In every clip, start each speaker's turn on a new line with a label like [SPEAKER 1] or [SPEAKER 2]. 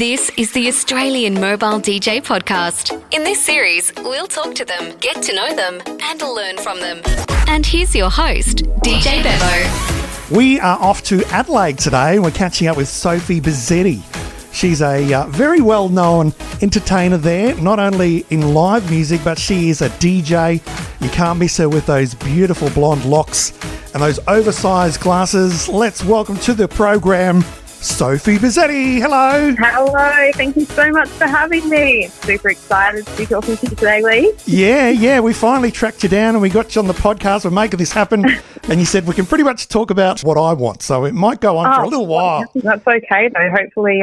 [SPEAKER 1] This is the Australian Mobile DJ Podcast. In this series, we'll talk to them, get to know them, and learn from them. And here's your host, DJ Bevo.
[SPEAKER 2] We are off to Adelaide today. We're catching up with Sofie Bozzetti. She's a very well-known entertainer there, not only in live music, but she is a DJ. You can't miss her with those beautiful blonde locks and those oversized glasses. Let's welcome to the program, Sofie Bozzetti. Hello.
[SPEAKER 3] Hello. Thank you so much for having me. Super excited to be talking to you today, Lee.
[SPEAKER 2] Yeah. We finally tracked you down and we got you on the podcast. We're making this happen. And you said we can pretty much talk about what I want. So it might go on for a little while.
[SPEAKER 3] That's okay, though. Hopefully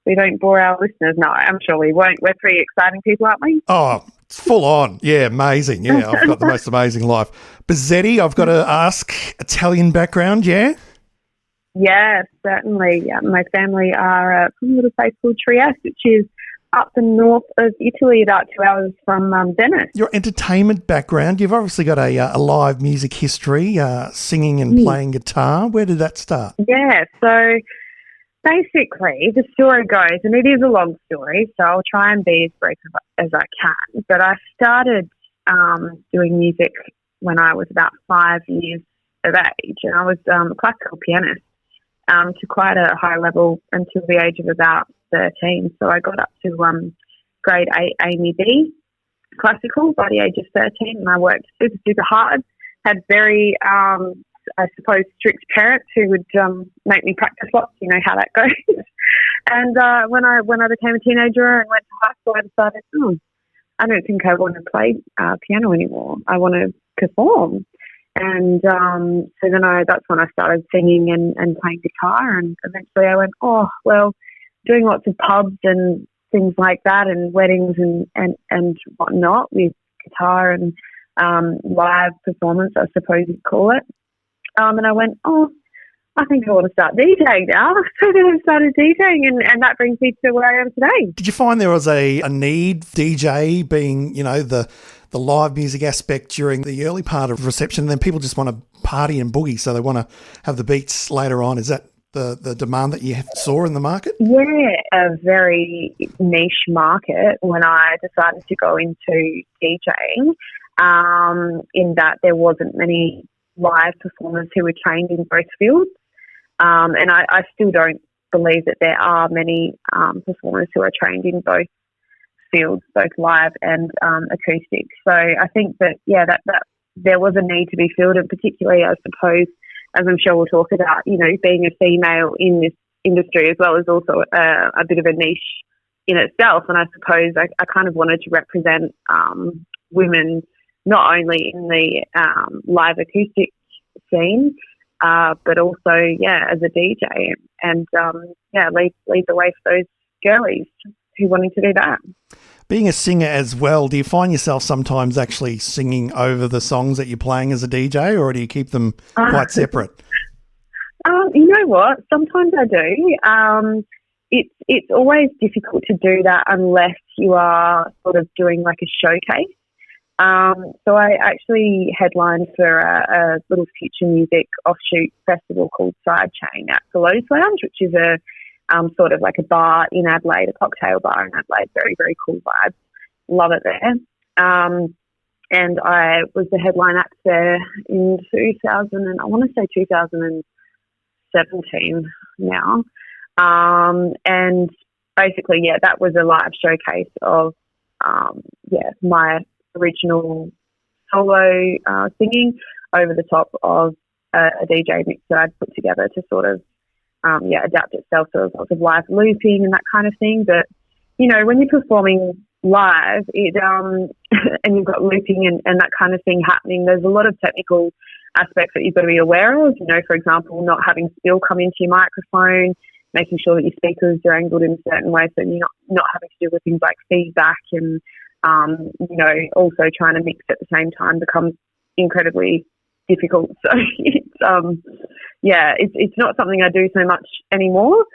[SPEAKER 3] we don't bore our listeners. No, I'm sure we won't. We're pretty exciting people, aren't we?
[SPEAKER 2] Oh, it's full on. Yeah, amazing. Yeah, I've got the most amazing life. Bozzetti, I've got to ask, Italian background, yeah?
[SPEAKER 3] Yeah, certainly. Yeah, my family are from a little place called Trieste, which is up the north of Italy, about 2 hours from Venice.
[SPEAKER 2] Your entertainment background, you've obviously got a live music history, singing and playing guitar. Where did that start?
[SPEAKER 3] Yeah, so basically the story goes, and it is a long story, so I'll try and be as brief as I can, but I started doing music when I was about 5 years of age, and I was a classical pianist. To quite a high level until the age of about 13. So I got up to grade 8 A&B classical by the age of 13, and I worked super hard. Had very, I suppose, strict parents who would make me practice lots. You know how that goes. And when I became a teenager and went to high school, I decided, I don't think I want to play piano anymore. I want to perform. And so then that's when I started singing and playing guitar, and eventually I went, doing lots of pubs and things like that, and weddings and whatnot with guitar and live performance, I suppose you'd call it. And I went, I think I want to start DJing now. So then I started DJing, and that brings me to where I am today.
[SPEAKER 2] Did you find there was a need, DJ being, the live music aspect during the early part of reception, and then people just want to party and boogie, so they want to have the beats later on? Is that the demand that you saw in the market?
[SPEAKER 3] Yeah, a very niche market when I decided to go into DJing, in that there wasn't many live performers who were trained in both fields. And I still don't believe that there are many performers who are trained in both fields, both live and acoustic. So I think that there was a need to be filled, and particularly, I suppose, as I'm sure we'll talk about, being a female in this industry as well is also a bit of a niche in itself. And I suppose I kind of wanted to represent women not only in the live acoustic scene, but also, as a DJ, and lead the way for those girlies who wanted to do that.
[SPEAKER 2] Being a singer as well, do you find yourself sometimes actually singing over the songs that you're playing as a DJ, or do you keep them quite separate?
[SPEAKER 3] You know what? Sometimes I do. It's always difficult to do that unless you are sort of doing like a showcase. So I actually headlined for a little future music offshoot festival called Sidechain at the Lotus Lounge, which is a sort of like a bar in Adelaide, a cocktail bar in Adelaide. Very, very cool vibes. Love it there. And I was the headline act there in 2017 now. And basically, that was a live showcase of, my original solo singing over the top of a DJ mix that I'd put together to sort of adapt itself. So there's lots of live looping and that kind of thing. But, when you're performing live, and you've got looping and that kind of thing happening, there's a lot of technical aspects that you've got to be aware of. For example, not having spill come into your microphone, making sure that your speakers are angled in a certain way so you're not having to deal with things like feedback, and, also trying to mix at the same time becomes incredibly difficult. So it's not something I do so much anymore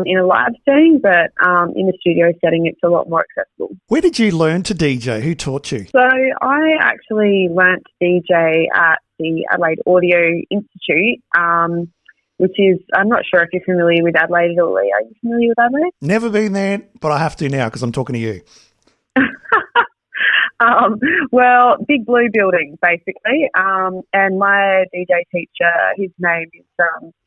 [SPEAKER 3] in a live setting, but in a studio setting, it's a lot more accessible.
[SPEAKER 2] Where did you learn to DJ? Who taught you?
[SPEAKER 3] So I actually learnt to DJ at the Adelaide Audio Institute, which is, I'm not sure if you're familiar with Adelaide at all. Are you familiar with Adelaide?
[SPEAKER 2] Never been there, but I have to now because I'm talking to you.
[SPEAKER 3] Well, Big Blue building, basically. And my DJ teacher, his name is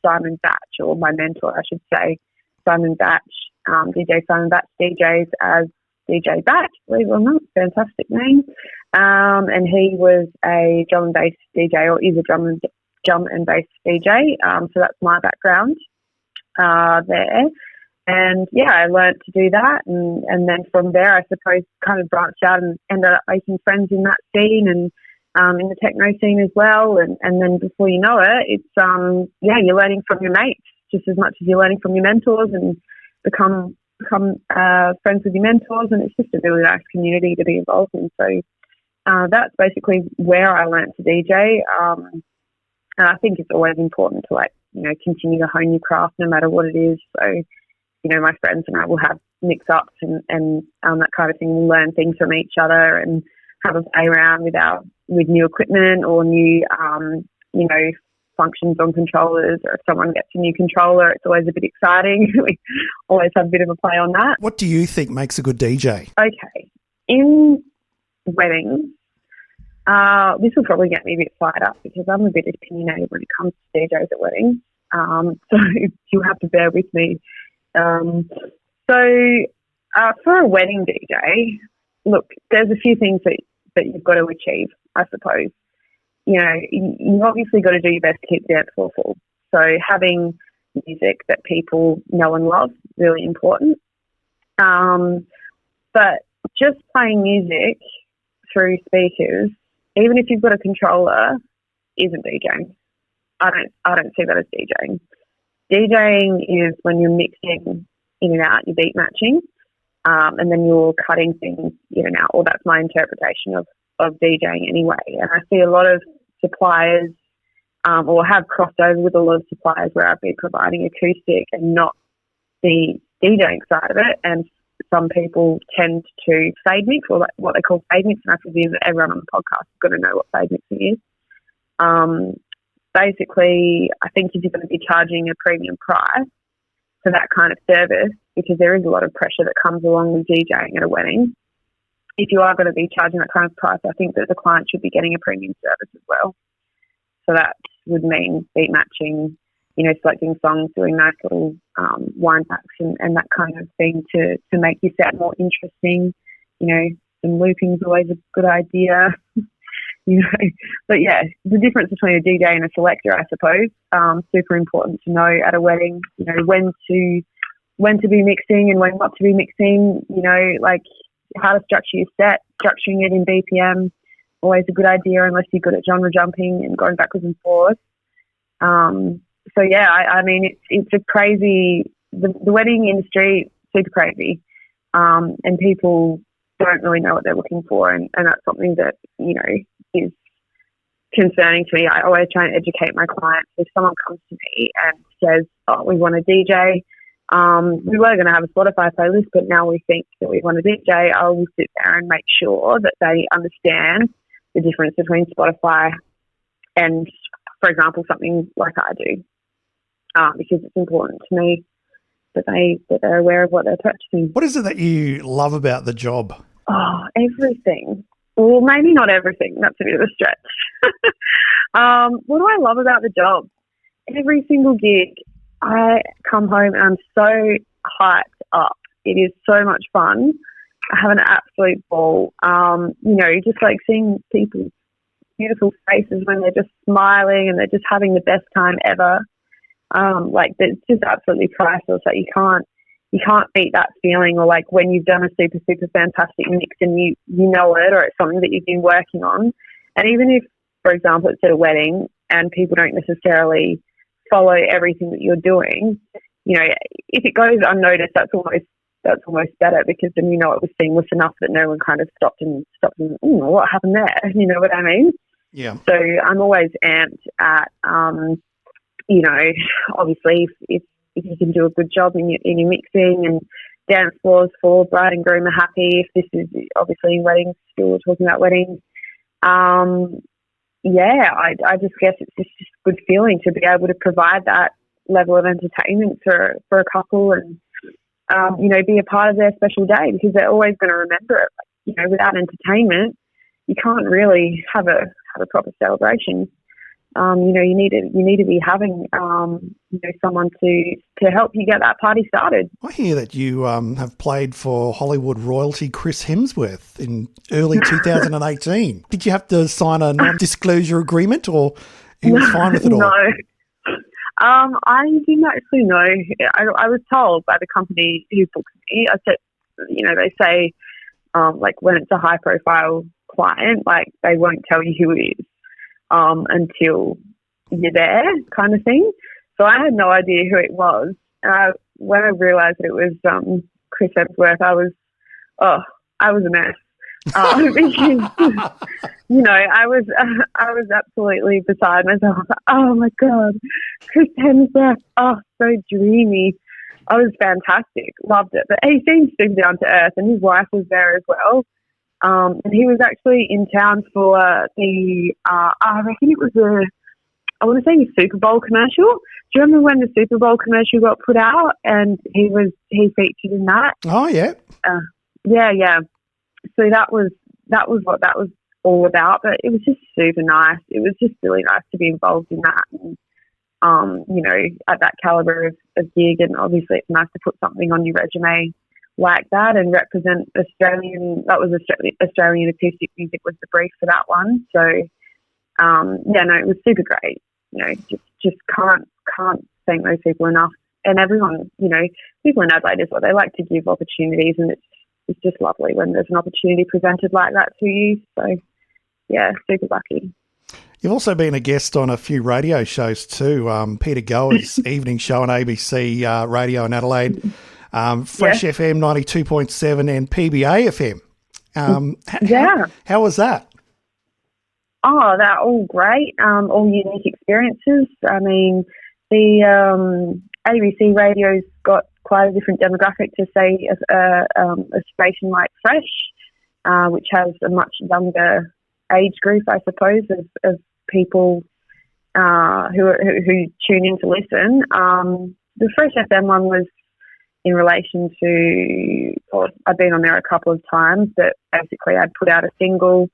[SPEAKER 3] Simon Batch, or my mentor, I should say, Simon Batch. DJ Simon Batch DJs as DJ Batch, believe it or not. Fantastic name. And he was a drum and bass DJ, or is a drum and bass DJ. So that's my background there. And yeah, I learned to do that, and then from there, I suppose, kind of branched out and ended up making friends in that scene and in the techno scene as well. And then before you know it, it's you're learning from your mates just as much as you're learning from your mentors, and become friends with your mentors. And it's just a really nice community to be involved in. So that's basically where I learned to DJ. And I think it's always important to continue to hone your craft no matter what it is. So, my friends and I will have mix-ups and that kind of thing. We'll learn things from each other and have a play around with new equipment or new, functions on controllers. Or if someone gets a new controller, it's always a bit exciting. We always have a bit of a play on that.
[SPEAKER 2] What do you think makes a good DJ?
[SPEAKER 3] Okay. In weddings, this will probably get me a bit fired up because I'm a bit opinionated when it comes to DJs at weddings. So you'll have to bear with me. For a wedding DJ, look, there's a few things that you've got to achieve, I suppose. You've obviously got to do your best to keep the dance floor full. So having music that people know and love, really important. But just playing music through speakers, even if you've got a controller, isn't DJing. I don't see that as DJing. DJing is when you're mixing in and out, you're beat matching, and then you're cutting things in and out. Or that's my interpretation of DJing anyway. And I see a lot of suppliers, or have crossed over with a lot of suppliers where I've been providing acoustic and not the DJing side of it. And some people tend to fade mix, or what they call fade mix. And I presume that everyone on the podcast is going to know what fade mixing is. Basically, I think if you're going to be charging a premium price for that kind of service, because there is a lot of pressure that comes along with DJing at a wedding, if you are going to be charging that kind of price, I think that the client should be getting a premium service as well. So that would mean beat matching, selecting songs, doing nice little wind backs and that kind of thing to make your set more interesting. Some looping is always a good idea. But yeah, the difference between a DJ and a selector, I suppose, super important to know at a wedding. When to be mixing and when not to be mixing. How to structure your set, structuring it in BPM, always a good idea unless you're good at genre jumping and going backwards and forwards. So yeah, I mean it's a crazy. The wedding industry, super crazy, and people don't really know what they're looking for, and that's something that is concerning to me. I always try and educate my clients. If someone comes to me and says, "Oh, we want a DJ," we were going to have a Spotify playlist, but now we think that we want a DJ. I will sit there and make sure that they understand the difference between Spotify and, for example, something like I do, because it's important to me that they're aware of what they're purchasing.
[SPEAKER 2] What is it that you love about the job?
[SPEAKER 3] Oh, everything. Well, maybe not everything. That's a bit of a stretch. What do I love about the job? Every single gig, I come home and I'm so hyped up. It is so much fun. I have an absolute ball. Just like seeing people's beautiful faces when they're just smiling and they're just having the best time ever. It's just absolutely priceless. Like you can't beat that feeling, or like when you've done a super, super fantastic mix and you know it, or it's something that you've been working on. And even if, for example, it's at a wedding and people don't necessarily follow everything that you're doing, if it goes unnoticed, that's almost better, because then it was seamless enough that no one kind of stopped and what happened there? You know what I mean?
[SPEAKER 2] Yeah.
[SPEAKER 3] So I'm always amped at, obviously if you can do a good job in your mixing and dance floors for bride and groom are happy. If this is obviously weddings, still we're talking about weddings. I just guess it's just a good feeling to be able to provide that level of entertainment for a couple, and be a part of their special day, because they're always going to remember it. Without entertainment, you can't really have a proper celebration. You need to be having someone to help you get that party started.
[SPEAKER 2] I hear that you have played for Hollywood royalty Chris Hemsworth in early 2018. Did you have to sign a non-disclosure agreement, or he was fine with it all?
[SPEAKER 3] No. I didn't actually know. I was told by the company who booked me. I said, they say, when it's a high-profile client, they won't tell you who it is until you're there, kind of thing. So I had no idea who it was. When I realised that it was Chris Hemsworth, I was a mess. Because I was absolutely beside myself. Oh my God, Chris Hemsworth! Oh, so dreamy. I was fantastic, loved it. But he seemed super down to earth, and his wife was there as well. And he was actually in town for I reckon it was I want to say a Super Bowl commercial. Do you remember when the Super Bowl commercial got put out and he featured in that?
[SPEAKER 2] Oh yeah.
[SPEAKER 3] Yeah. So that was what that was all about. But it was just super nice. It was just really nice to be involved in that. And, at that caliber of gig, and obviously it's nice to put something on your resume like that and represent Australian. That was Australian acoustic music was the brief for that one. So it was super great. Just can't thank those people enough. And everyone, people in Adelaide is what they like to give opportunities, and it's just lovely when there's an opportunity presented like that to you. So yeah, super lucky.
[SPEAKER 2] You've also been a guest on a few radio shows too. Peter Goer's evening show on ABC Radio in Adelaide, Fresh FM 92.7 and PBA FM. How was that?
[SPEAKER 3] Oh, they're all great. All unique experiences. I mean, the ABC radio's got quite a different demographic to, say, a station like Fresh, which has a much younger age group, I suppose, of people who tune in to listen. The Fresh FM one was in relation to, I've been on there a couple of times, but basically I'd put out a single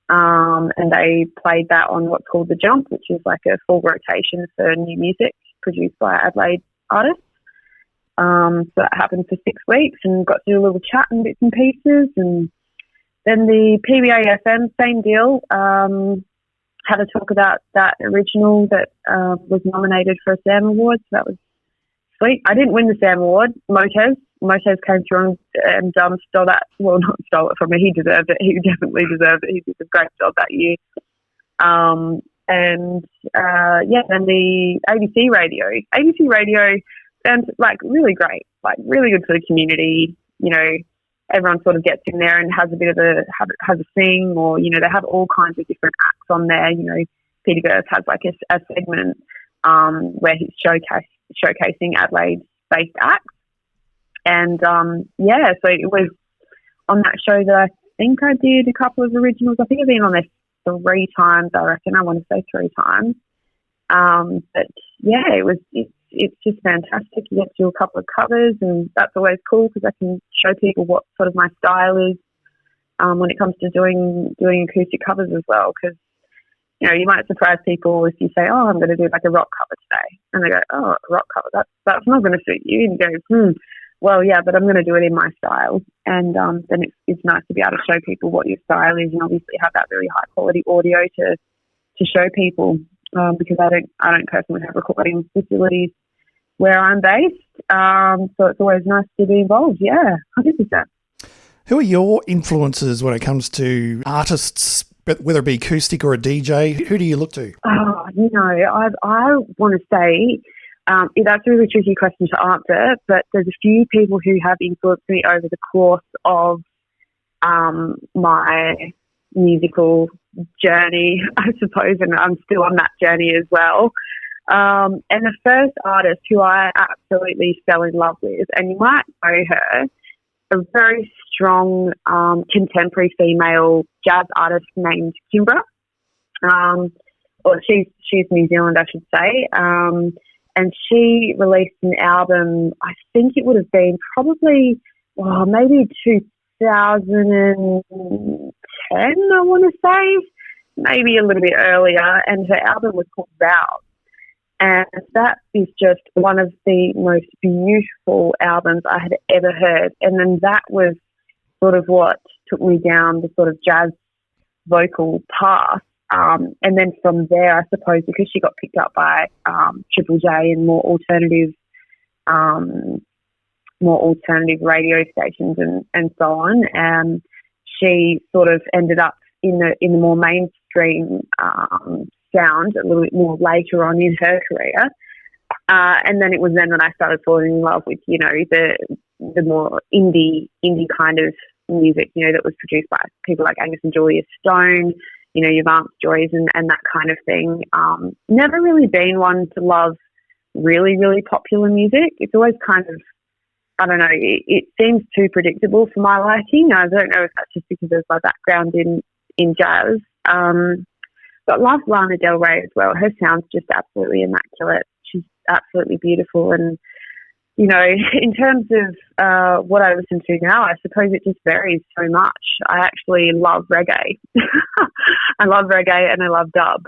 [SPEAKER 3] and they played that on what's called The Jump, which is like a full rotation for new music produced by Adelaide artists. So that happened for 6 weeks and got to do a little chat and bits and pieces. And then the PBA FM, same deal, had a talk about that original that was nominated for a SAM Award. So that was sweet. I didn't win the SAM Award. Motez came through and stole that. Well, not stole it from me. He deserved it. He definitely deserved it. He did a great job that year. Then the ABC Radio, and really great, really good for the community. Everyone sort of gets in there and has a bit of has a sing, or they have all kinds of different acts on there. Peter Goer has like a segment where he's showcasing Adelaide-based acts. And, so it was on that show that I think I did a couple of originals. I think I've been on there 3 times, I reckon. I want to say 3 times. But, yeah, it's just fantastic. You get to do a couple of covers, and that's always cool because I can show people what sort of my style is when it comes to doing acoustic covers as well. Because, you might surprise people if you say, oh, I'm going to do like a rock cover today. And they go, oh, a rock cover, that's not going to suit you. And you go, well, yeah, but I'm going to do it in my style. And then it's nice to be able to show people what your style is, and obviously have that really high quality audio to show people, because I don't personally have recording facilities where I'm based. So it's always nice to be involved. Yeah, 100%.
[SPEAKER 2] Who are your influences when it comes to artists, whether it be acoustic or a DJ? Who do you look to?
[SPEAKER 3] Oh, I want to say that's a really tricky question to answer, but there's a few people who have influenced me over the course of my musical journey, I suppose, and I'm still on that journey as well. And the first artist who I absolutely fell in love with, and you might know her, a very strong contemporary female jazz artist named Kimbra. Or she's New Zealand, I should say. and she released an album, I think it would have been probably, maybe 2010, I want to say, maybe a little bit earlier, and her album was called Vows. And that is just one of the most beautiful albums I had ever heard. And then that was sort of what took me down the sort of jazz vocal path. And then from there, I suppose, because she got picked up by Triple J and more alternative radio stations and so on, she sort of ended up in the more mainstream sound a little bit more later on in her career. And then it was then that I started falling in love with, the more indie kind of music, that was produced by people like Angus and Julia Stone, your Vance Joys and that kind of thing. Never really been one to love really, really popular music. It's always kind of, I don't know, it seems too predictable for my liking. I don't know if that's just because of my background in jazz. But love Lana Del Rey as well. Her sound's just absolutely immaculate. She's absolutely beautiful. And, in terms of what I listen to now, I suppose it just varies so much. I actually love reggae. I love reggae and I love dub.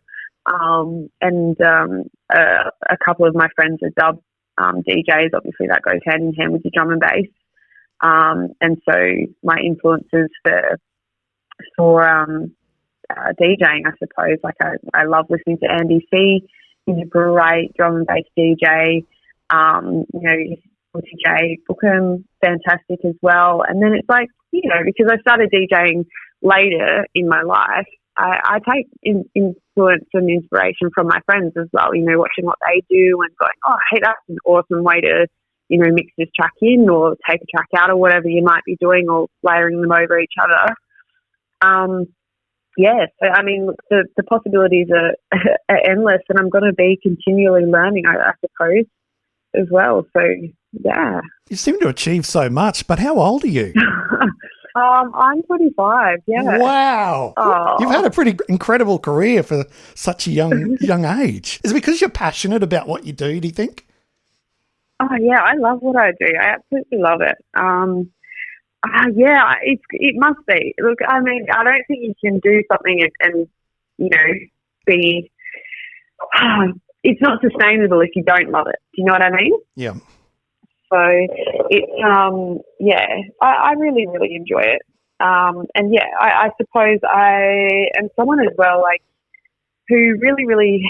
[SPEAKER 3] A couple of my friends are dub DJs. Obviously, that goes hand in hand with the drum and bass. And so my influences for DJing, I suppose, like I love listening to Andy C. He's a great drum and bass DJ. DJ Bookham, fantastic as well. And then it's like, because I started DJing later in my life, I take influence and inspiration from my friends as well, watching what they do and going, oh, hey, that's an awesome way to, mix this track in or take a track out or whatever you might be doing, or layering them over each other. So, I mean, the possibilities are endless, and I'm going to be continually learning, I suppose, as well. So, yeah.
[SPEAKER 2] You seem to achieve so much, but how old are you?
[SPEAKER 3] I'm 25, yeah.
[SPEAKER 2] Wow.
[SPEAKER 3] Oh.
[SPEAKER 2] You've had a pretty incredible career for such a young age. Is it because you're passionate about what you do you think?
[SPEAKER 3] Oh, yeah, I love what I do. I absolutely love it. It must be. Look, I mean, I don't think you can do something and be... it's not sustainable if you don't love it. Do you know what I mean?
[SPEAKER 2] Yeah.
[SPEAKER 3] So it's I really, really enjoy it. I suppose I am someone as well, like, who really, really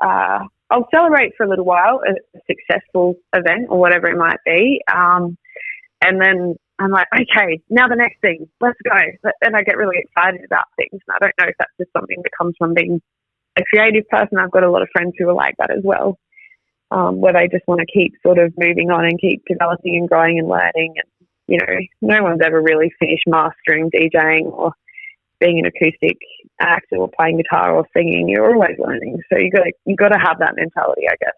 [SPEAKER 3] I'll celebrate for a little while a successful event or whatever it might be, and then I'm like, okay, now the next thing, let's go. And I get really excited about things. And I don't know if that's just something that comes from being a creative person. I've got a lot of friends who are like that as well, where they just want to keep sort of moving on and keep developing and growing and learning. And, no one's ever really finished mastering DJing or being an acoustic act or playing guitar or singing. You're always learning. So you got to have that mentality, I guess.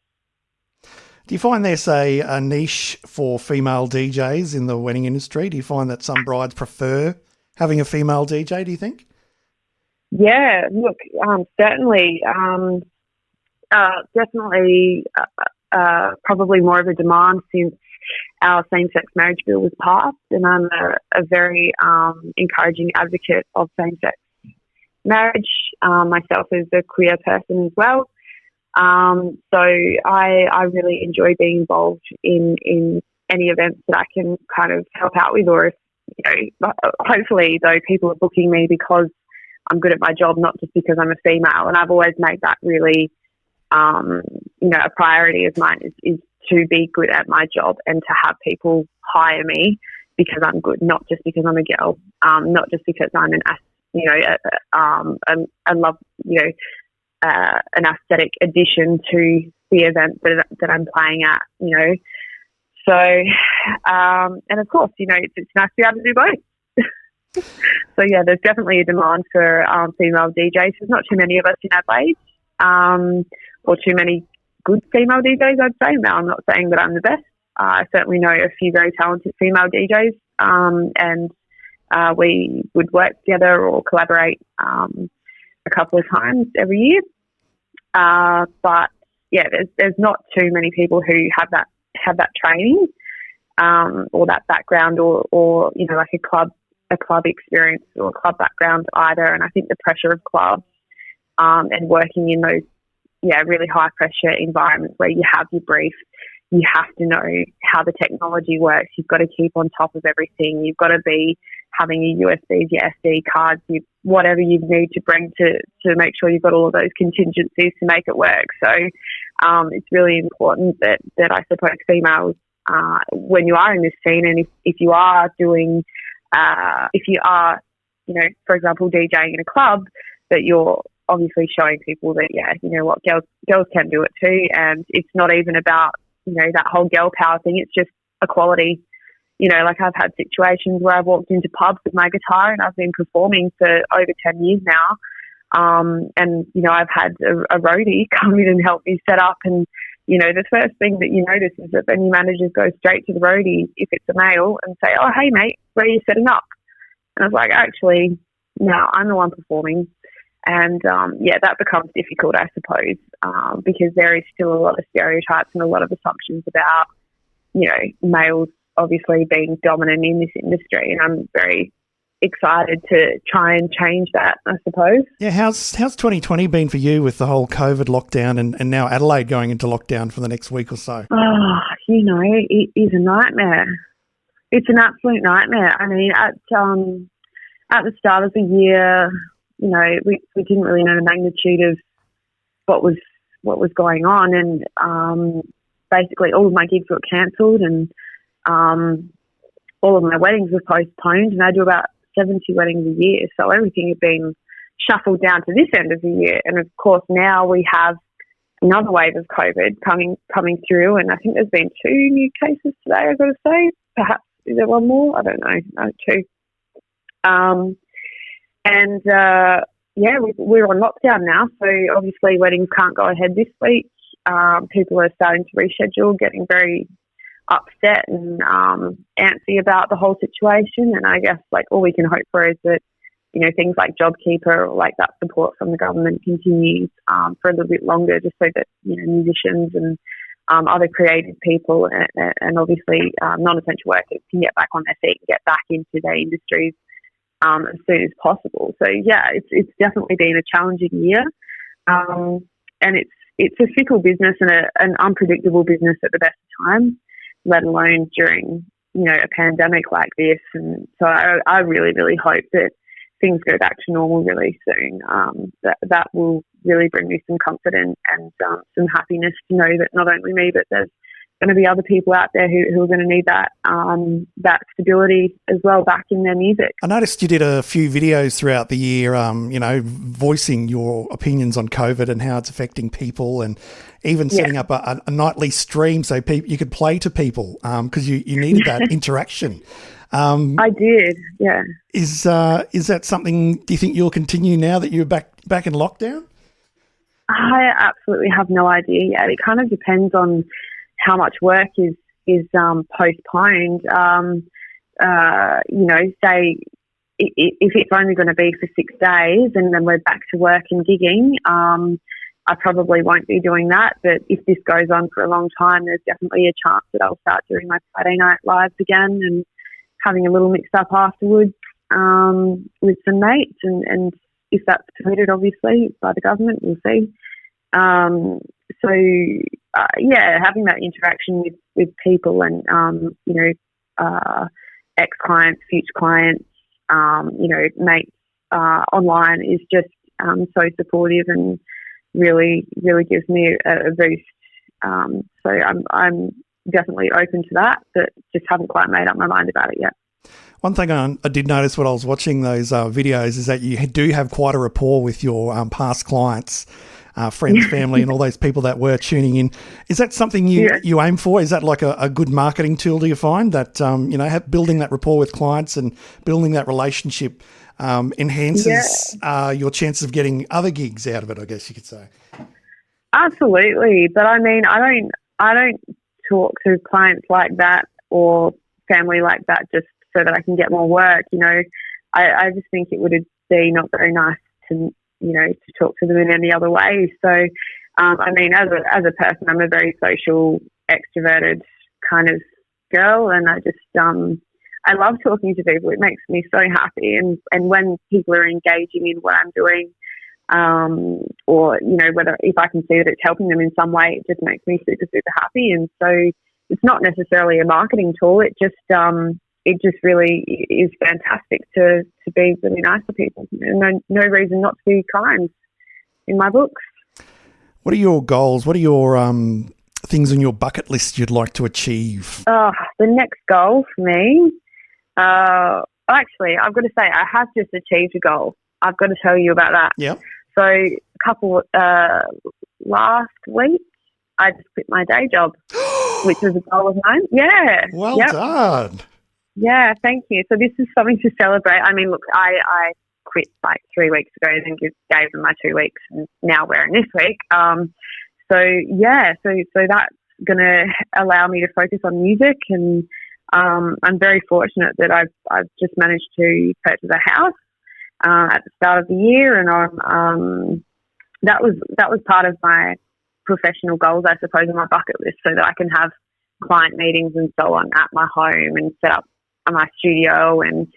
[SPEAKER 2] Do you find there's a niche for female DJs in the wedding industry? Do you find that some brides prefer having a female DJ, do you think?
[SPEAKER 3] Yeah, look, certainly, definitely probably more of a demand since our same-sex marriage bill was passed, and I'm a very encouraging advocate of same-sex marriage myself as a queer person as well. So I really enjoy being involved in any events that I can kind of help out with, or if, hopefully though people are booking me because I'm good at my job, not just because I'm a female. And I've always made that really, a priority of mine is to be good at my job and to have people hire me because I'm good, not just because I'm a girl, not just because I'm an aesthetic addition to the event that I'm playing at, So, and of course, it's nice to be able to do both. So, yeah, there's definitely a demand for female DJs. There's not too many of us in Adelaide, or too many good female DJs, I'd say. Now, I'm not saying that I'm the best. I certainly know a few very talented female DJs, and we would work together or collaborate a couple of times every year. But there's not too many people who have that training or that background or like a club experience or a club background either. And I think the pressure of clubs and working in those really high pressure environments where you have your brief, you have to know how the technology works. You've got to keep on top of everything. You've got to be having your USBs, your SD cards, whatever you need to bring to make sure you've got all of those contingencies to make it work. So it's really important that I suppose females, when you are in this scene, and if you are doing, for example, DJing in a club, that you're obviously showing people that, what, girls can do it too. And it's not even about, that whole girl power thing. It's just equality. Like I've had situations where I've walked into pubs with my guitar and I've been performing for over 10 years now. And, I've had a roadie come in and help me set up. And, the first thing that you notice is that venue managers go straight to the roadie if it's a male and say, "Oh, hey, mate, where are you setting up?" And I was like, actually, no, I'm the one performing. And, that becomes difficult, I suppose, because there is still a lot of stereotypes and a lot of assumptions about, males obviously being dominant in this industry. And I'm very excited to try and change that, I suppose.
[SPEAKER 2] Yeah, how's 2020 been for you with the whole COVID lockdown and now Adelaide going into lockdown for the next week or so?
[SPEAKER 3] Oh, it is a nightmare. It's an absolute nightmare. I mean, at the start of the year, we didn't really know the magnitude of what was going on, and basically all of my gigs were cancelled, and all of my weddings were postponed, and I do about 70 weddings a year, so everything had been shuffled down to this end of the year. And of course now we have another wave of COVID coming through, and I think there's been 2 new cases today, I've got to say. Perhaps is there one more? I don't know. No, 2. We're on lockdown now, so obviously weddings can't go ahead this week. People are starting to reschedule, getting very upset and antsy about the whole situation. And I guess all we can hope for is that things like JobKeeper or that support from the government continues for a little bit longer, just so that musicians and other creative people and obviously non-essential workers can get back on their feet and get back into their industries as soon as possible. So it's definitely been a challenging year, and it's a fickle business and an unpredictable business at the best of times, let alone during a pandemic like this. And so I really, really hope that things go back to normal really soon. That will really bring me some comfort and some happiness to know that not only me, but there's going to be other people out there who are going to need that stability as well back in their music.
[SPEAKER 2] I noticed you did a few videos throughout the year, voicing your opinions on COVID and how it's affecting people, and even setting up a nightly stream so you could play to people because you needed that interaction.
[SPEAKER 3] I did, yeah.
[SPEAKER 2] Is that something, do you think you'll continue now that you're back in lockdown?
[SPEAKER 3] I absolutely have no idea yet. It kind of depends on how much work is postponed. Say if it's only going to be for 6 days and then we're back to work and gigging, I probably won't be doing that. But if this goes on for a long time, there's definitely a chance that I'll start doing my Friday night lives again and having a little mix up afterwards with some mates. And if that's permitted, obviously, by the government, we'll see. Having that interaction with people and, ex-clients, future clients, mates online is just so supportive and really, really gives me a boost. So I'm definitely open to that, but just haven't quite made up my mind about it yet.
[SPEAKER 2] One thing I did notice when I was watching those videos is that you do have quite a rapport with your past clients, friends, family, and all those people that were tuning in. Is that something you aim for? Is that like a good marketing tool, do you find, that, building that rapport with clients and building that relationship enhances your chances of getting other gigs out of it, I guess you could say?
[SPEAKER 3] Absolutely. But I mean, I don't talk to clients like that or family like that just so that I can get more work. I just think it would be not very nice to talk to them in any other way. So I mean, as a person, I'm a very social, extroverted kind of girl, and I love talking to people. It makes me so happy, and when people are engaging in what I'm doing, or whether if I can see that it's helping them in some way, it just makes me super, super happy. And so it's not necessarily a marketing tool. It just really is fantastic to be really nice to people. And no reason not to be kind in my books.
[SPEAKER 2] What are your goals? What are your things on your bucket list you'd like to achieve?
[SPEAKER 3] The next goal for me, actually, I've got to say, I have just achieved a goal. I've got to tell you about that.
[SPEAKER 2] Yeah.
[SPEAKER 3] So last week, I just quit my day job, which was a goal of mine. Yeah.
[SPEAKER 2] Well done.
[SPEAKER 3] Yeah, thank you. So this is something to celebrate. I mean, look, I quit like 3 weeks ago and then gave them my 2 weeks, and now we're in this week. So that's going to allow me to focus on music, and I'm very fortunate that I've just managed to purchase a house at the start of the year, and that was part of my professional goals, I suppose, on my bucket list, so that I can have client meetings and so on at my home and set up my studio and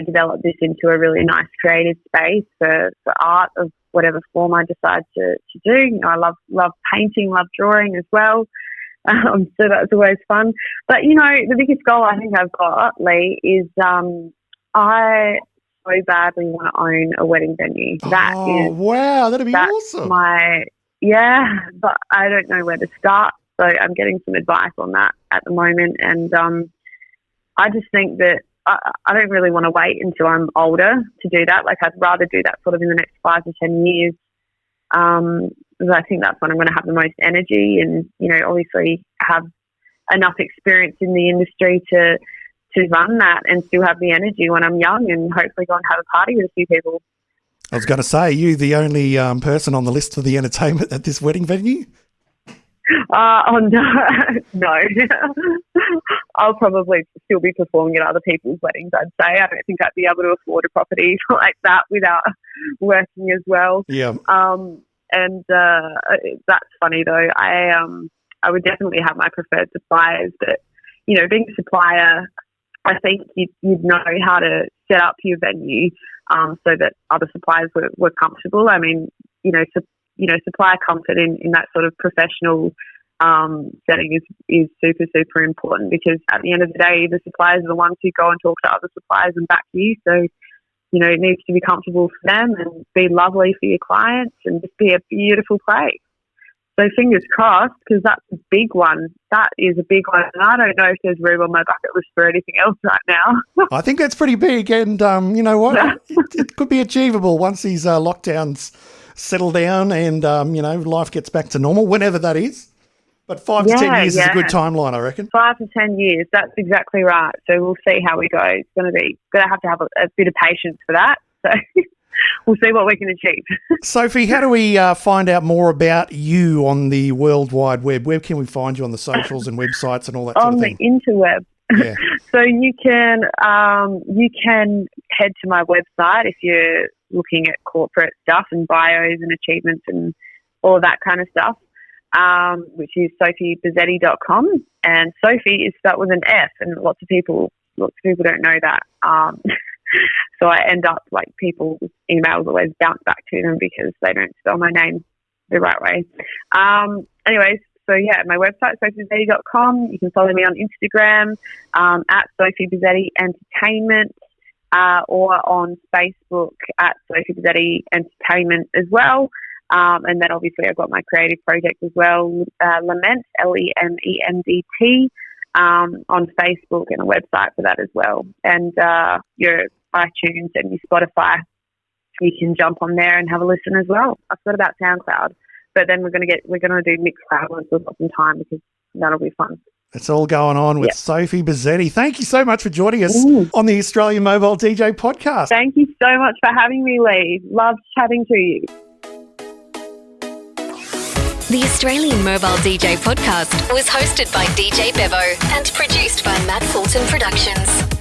[SPEAKER 3] develop this into a really nice creative space for art of whatever form I decide to do. I love painting, love drawing as well. So that's always fun. But, the biggest goal I think I've got, Lee, is I so badly want to own a wedding venue.
[SPEAKER 2] Wow, that'd be awesome.
[SPEAKER 3] But I don't know where to start. So I'm getting some advice on that at the moment. And I just think that I don't really want to wait until I'm older to do that. Like, I'd rather do that sort of in the next 5 to 10 years. Because I think that's when I'm going to have the most energy and, obviously have enough experience in the industry to run that and still have the energy when I'm young and hopefully go and have a party with a few people.
[SPEAKER 2] I was going to say, are you the only person on the list for the entertainment at this wedding venue?
[SPEAKER 3] No. I'll probably still be performing at other people's weddings, I'd say. I don't think I'd be able to afford a property like that without working as well.
[SPEAKER 2] Yeah.
[SPEAKER 3] And that's funny though. I would definitely have my preferred suppliers, but being a supplier, I think you'd know how to set up your venue so that other suppliers were comfortable. I mean, supplier comfort in that sort of professional setting is super, super important, because at the end of the day, the suppliers are the ones who go and talk to other suppliers and back you. So, it needs to be comfortable for them and be lovely for your clients and just be a beautiful place. So fingers crossed, because that's a big one. That is a big one. And I don't know if there's room on my bucket list for anything else right now.
[SPEAKER 2] I think that's pretty big. And you know what? It could be achievable once these lockdowns settle down and, life gets back to normal, whenever that is. But 5 to 10 years is a good timeline, I reckon. 5
[SPEAKER 3] to 10 years, that's exactly right. So we'll see how we go. It's going to have a bit of patience for that. So we'll see what we can achieve.
[SPEAKER 2] Sofie, how do we find out more about you on the World Wide Web? Where can we find you on the socials and websites and all that sort of thing?
[SPEAKER 3] On the interweb.
[SPEAKER 2] Yeah.
[SPEAKER 3] So you can head to my website if you're looking at corporate stuff and bios and achievements and all of that kind of stuff, which is sofiebozzetti.com. And Sofie is spelled with an F, and lots of people don't know that. So I end up like people's emails always bounce back to them because they don't spell my name the right way. Anyways, so yeah, my website, sofiebozzetti.com. You can follow me on Instagram at Sofie Bozzetti Entertainment, or on Facebook at Sofie Bozzetti Entertainment as well. And then obviously I've got my creative project as well, Lament, LEMENDT, on Facebook, and a website for that as well. And your iTunes and your Spotify, you can jump on there and have a listen as well. I've thought about SoundCloud, but then we're going to do Mixcloud once we've got some time, because that'll be fun.
[SPEAKER 2] It's all going on with Sofie Bozzetti. Thank you so much for joining us on the Australian Mobile DJ podcast.
[SPEAKER 3] Thank you so much for having me, Lee. Loved chatting to you.
[SPEAKER 1] The Australian Mobile DJ podcast was hosted by DJ Bevo and produced by Matt Fulton Productions.